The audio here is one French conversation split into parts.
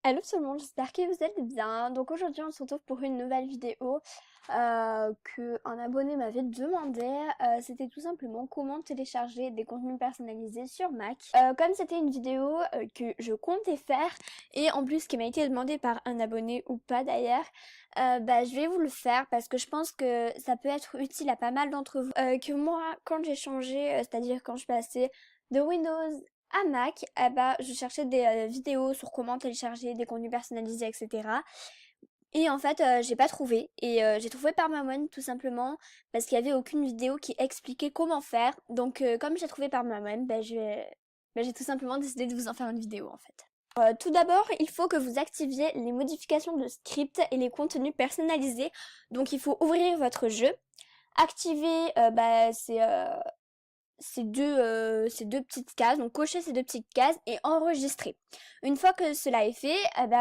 Hello tout le monde, j'espère que vous allez bien. Donc aujourd'hui on se retrouve pour une nouvelle vidéo que un abonné m'avait demandé. C'était tout simplement comment télécharger des contenus personnalisés sur Mac. Comme c'était une vidéo que je comptais faire et en plus qui m'a été demandée par un abonné ou pas d'ailleurs, je vais vous le faire parce que je pense que ça peut être utile à pas mal d'entre vous. Que moi quand j'ai changé, c'est-à-dire quand je passais de Windows à Mac, je cherchais des vidéos sur comment télécharger des contenus personnalisés, etc. Et en fait, j'ai pas trouvé. Et j'ai trouvé par moi-même, tout simplement, parce qu'il y avait aucune vidéo qui expliquait comment faire. Donc, comme j'ai trouvé par moi-même, j'ai tout simplement décidé de vous en faire une vidéo, en fait. Tout d'abord, il faut que vous activiez les modifications de script et les contenus personnalisés. Donc, il faut ouvrir votre jeu, activer ces deux petites cases, donc cochez ces deux petites cases et enregistrer. Une fois que cela est fait,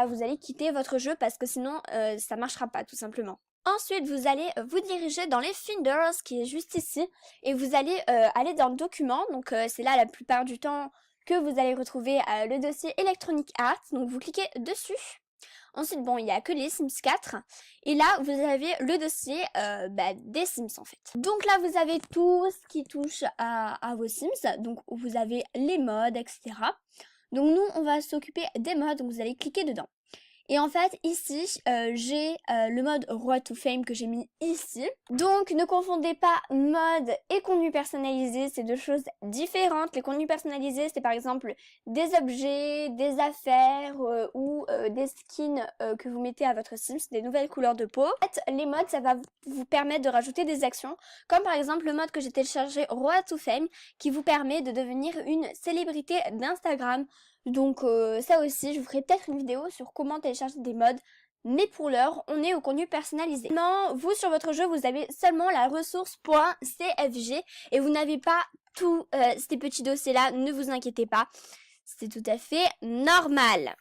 vous allez quitter votre jeu parce que sinon ça marchera pas tout simplement. Ensuite, vous allez vous diriger dans les Finders qui est juste ici et vous allez aller dans le document, donc c'est là la plupart du temps que vous allez retrouver le dossier Electronic Arts, donc vous cliquez dessus. Ensuite, bon, il n'y a que les Sims 4. Et là, vous avez le dossier des Sims en fait. Donc là, vous avez tout ce qui touche à vos Sims. Donc vous avez les mods, etc. Donc nous, on va s'occuper des mods. Donc vous allez cliquer dedans. Et en fait, ici, j'ai le mode Road to Fame que j'ai mis ici. Donc, ne confondez pas mode et contenu personnalisé, c'est deux choses différentes. Les contenus personnalisés, c'est par exemple des objets, des affaires ou des skins que vous mettez à votre Sims, des nouvelles couleurs de peau. En fait, les modes, ça va vous permettre de rajouter des actions, comme par exemple le mode que j'ai téléchargé Road to Fame, qui vous permet de devenir une célébrité d'Instagram. Donc ça aussi, je vous ferai peut-être une vidéo sur comment télécharger des mods. Mais pour l'heure, on est au contenu personnalisé. Maintenant, vous sur votre jeu, vous avez seulement la ressource .cfg et vous n'avez pas tous ces petits dossiers-là, ne vous inquiétez pas. C'est tout à fait normal.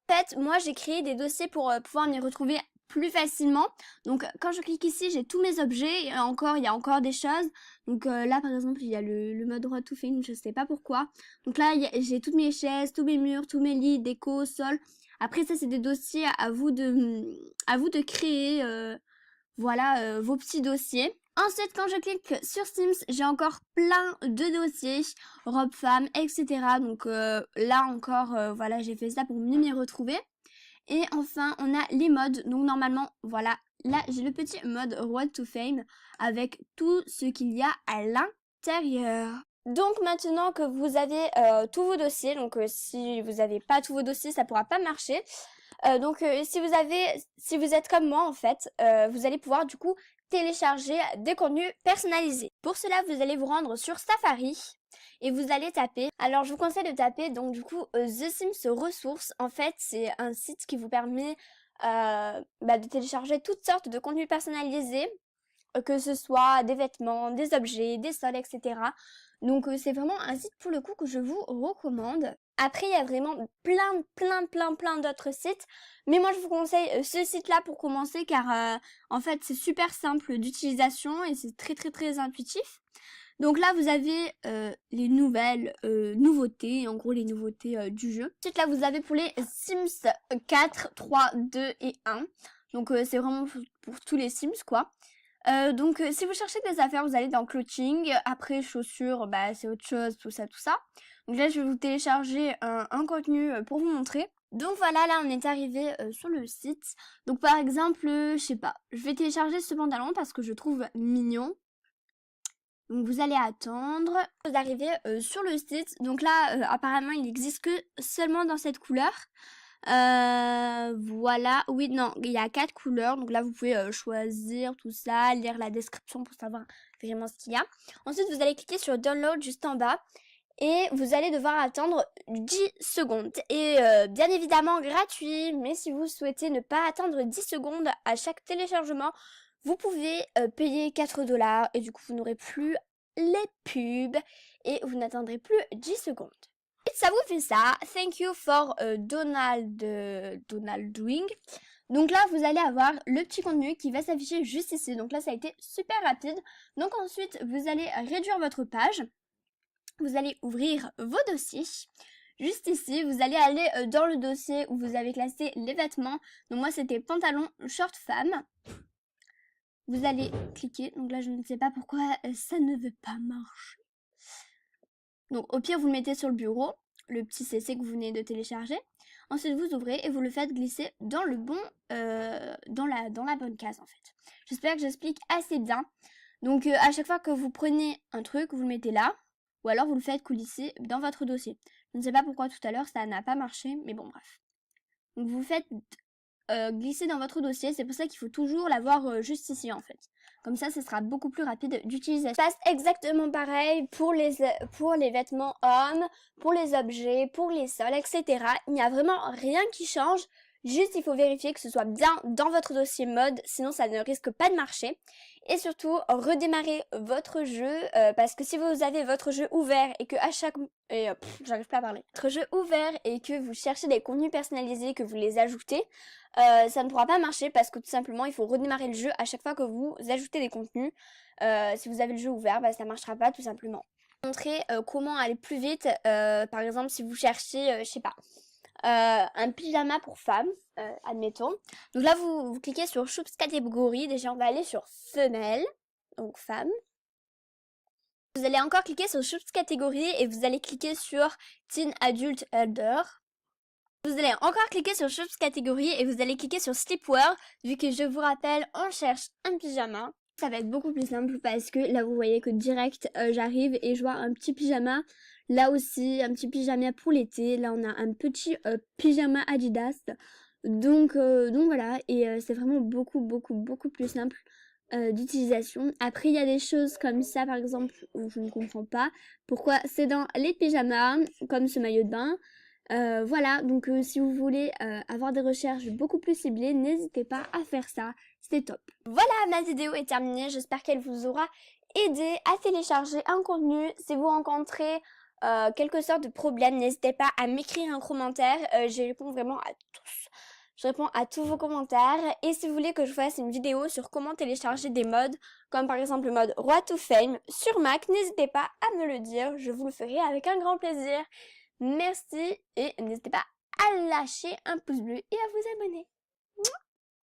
En fait, moi j'ai créé des dossiers pour pouvoir m'y retrouver plus facilement. Donc quand je clique ici, j'ai tous mes objets et encore il y a encore des choses. Donc là par exemple, il y a le mode Road to Fame, je sais pas pourquoi. Donc là j'ai toutes mes chaises, tous mes murs, tous mes lits, déco, sol. Après ça c'est des dossiers à vous de créer vos petits dossiers. Ensuite, quand je clique sur Sims, j'ai encore plein de dossiers, robe femme, etc. Donc là encore, voilà, j'ai fait ça pour mieux m'y retrouver. Et enfin, on a les modes. Donc normalement, voilà, là j'ai le petit mode Road to Fame avec tout ce qu'il y a à l'intérieur. Donc maintenant que vous avez tous vos dossiers, donc si vous n'avez pas tous vos dossiers, ça pourra pas marcher. Si vous êtes comme moi en fait, vous allez pouvoir du coup télécharger des contenus personnalisés. Pour cela, vous allez vous rendre sur Safari et vous allez taper. Alors, je vous conseille de taper donc du coup The Sims Ressources. En fait, c'est un site qui vous permet de télécharger toutes sortes de contenus personnalisés, que ce soit des vêtements, des objets, des sols, etc. Donc c'est vraiment un site pour le coup que je vous recommande. Après, il y a vraiment plein d'autres sites. Mais moi, je vous conseille ce site-là pour commencer car en fait, c'est super simple d'utilisation et c'est très intuitif. Donc là, vous avez les nouvelles nouveautés, en gros les nouveautés du jeu. Ensuite, là, vous avez pour les Sims 4, 3, 2 et 1. Donc c'est vraiment pour tous les Sims, quoi. Si vous cherchez des affaires, vous allez dans clothing. Après, chaussures, c'est autre chose, tout ça. Donc là, je vais vous télécharger un contenu pour vous montrer. Donc voilà, là, on est arrivé sur le site. Donc par exemple, je sais pas, je vais télécharger ce pantalon parce que je trouve mignon. Donc vous allez attendre d'arriver sur le site. Donc là, apparemment, il n'existe que seulement dans cette couleur. Voilà, oui, non, il y a 4 couleurs. Donc là, vous pouvez choisir tout ça, lire la description pour savoir vraiment ce qu'il y a. Ensuite, vous allez cliquer sur Download juste en bas. Et vous allez devoir attendre 10 secondes. Et bien évidemment gratuit, mais si vous souhaitez ne pas attendre 10 secondes à chaque téléchargement, vous pouvez payer 4 $ et du coup vous n'aurez plus les pubs et vous n'attendrez plus 10 secondes. Et ça vous fait ça. Thank you for Donald doing. Donc là, vous allez avoir le petit contenu qui va s'afficher juste ici. Donc là, ça a été super rapide. Donc ensuite, vous allez réduire votre page. Vous allez ouvrir vos dossiers. juste ici, vous allez aller dans le dossier où vous avez classé les vêtements. Donc moi c'était pantalon short femme. Vous allez cliquer, donc là je ne sais pas pourquoi ça ne veut pas marcher. Donc au pire vous le mettez sur le bureau, le petit CC que vous venez de télécharger. Ensuite vous ouvrez et vous le faites glisser dans le bon, dans la bonne case en fait. J'espère que j'explique assez bien. Donc à chaque fois que vous prenez un truc, vous le mettez là, ou alors vous le faites coulisser dans votre dossier. Je ne sais pas pourquoi tout à l'heure ça n'a pas marché, mais bon bref. Donc vous faites glisser dans votre dossier, c'est pour ça qu'il faut toujours l'avoir juste ici en fait. Comme ça, ce sera beaucoup plus rapide d'utilisation. Ça se passe exactement pareil pour les vêtements hommes, pour les objets, pour les sols, etc. Il n'y a vraiment rien qui change. Juste, il faut vérifier que ce soit bien dans votre dossier mode, sinon ça ne risque pas de marcher. Et surtout, redémarrer votre jeu, parce que si vous avez votre jeu ouvert et que à chaque... j'arrive pas à parler. Votre jeu ouvert et que vous cherchez des contenus personnalisés, que vous les ajoutez, ça ne pourra pas marcher parce que tout simplement, il faut redémarrer le jeu à chaque fois que vous ajoutez des contenus. Si vous avez le jeu ouvert, ça ne marchera pas tout simplement. Montrer comment aller plus vite, par exemple, si vous cherchez, je sais pas... un pyjama pour femmes, admettons. Donc là, vous cliquez sur Shops catégorie. Déjà, on va aller sur femelle, donc femme. Vous allez encore cliquer sur Shops catégorie et vous allez cliquer sur Teen Adult Elder. Vous allez encore cliquer sur Shops catégorie et vous allez cliquer sur Sleepwear. Vu que je vous rappelle, on cherche un pyjama. Ça va être beaucoup plus simple parce que là, vous voyez que direct, j'arrive et je vois un petit pyjama. Là aussi, un petit pyjama pour l'été. Là, on a un petit pyjama Adidas. Donc voilà. Et c'est vraiment beaucoup plus simple d'utilisation. Après, il y a des choses comme ça, par exemple, où je ne comprends pas pourquoi c'est dans les pyjamas, comme ce maillot de bain. Voilà, donc si vous voulez avoir des recherches beaucoup plus ciblées, n'hésitez pas à faire ça. C'est top. Voilà, ma vidéo est terminée. J'espère qu'elle vous aura aidé à télécharger un contenu. Si vous rencontrez quelque sorte de problème, n'hésitez pas à m'écrire un commentaire, je réponds vraiment à tous. Je réponds à tous vos commentaires. Et si vous voulez que je fasse une vidéo sur comment télécharger des mods, comme par exemple le mode Roi to Fame sur Mac, n'hésitez pas à me le dire, je vous le ferai avec un grand plaisir. Merci et n'hésitez pas à lâcher un pouce bleu et à vous abonner.